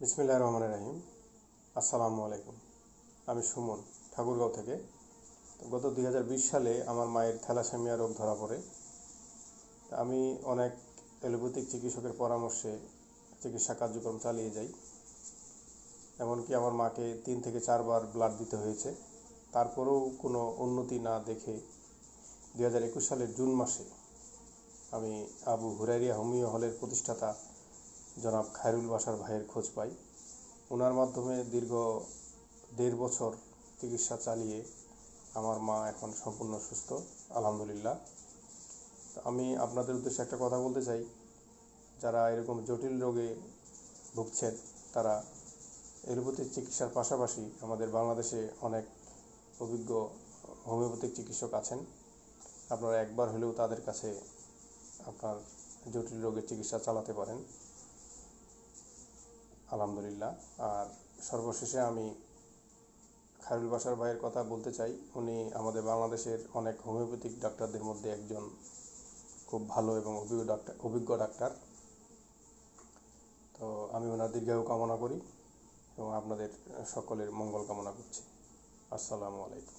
বিসমিল্লাহির রহমানির রহিম। আসসালামু আলাইকুম। আমি সুমন, ঠাকুরগাঁও থেকে। গত 2020 সালে আমার মায়ের থ্যালাসেমিয়া রোগ ধরা পড়ে। আমি অনেক এলোপ্যাথিক চিকিৎসকের পরামর্শে চিকিৎসা কার্যক্রম চালিয়ে যাই। এমনকি আমার মাকে 3 থেকে 4 বার ব্লাড দিতে হয়েছে। তারপরেও কোনো উন্নতি না দেখে 2021 সালের জুন মাসে আমি আবু হুরাইরা হোমিও হলের প্রতিষ্ঠাতা জনাব খায়রুল বাশার ভাইয়ের খোঁজ পাই। ওনার মাধ্যমে দীর্ঘ 1.5 বছর চিকিৎসা চালিয়ে আমার মা এখন সম্পূর্ণ সুস্থ, আলহামদুলিল্লাহ। আমি আপনাদের উদ্দেশ্যে একটা কথা বলতে চাই, যারা এরকম জটিল রোগে ভুগছেন তারা এলোপ্যাথিক চিকিৎসার পাশাপাশি আমাদের বাংলাদেশে অনেক অভিজ্ঞ হোমিওপ্যাথিক চিকিৎসক আছেন। আপনারা একবার হলেও তাদের কাছে আপনার জটিল রোগের চিকিৎসা চালাতে পারেন, আলহামদুলিল্লাহ। আর সর্বশেষে আমি খায়রুল বাশার ভাইয়ের কথা বলতে চাই। উনি আমাদের বাংলাদেশের অনেক হোমিওপ্যাথিক ডাক্তারদের মধ্যে একজন খুব ভালো এবং অভিজ্ঞ ডাক্তার। তো আমি ওনার দীর্ঘায়ু কামনা করি এবং আপনাদের সকলের মঙ্গল কামনা করছি। আসসালামু আলাইকুম।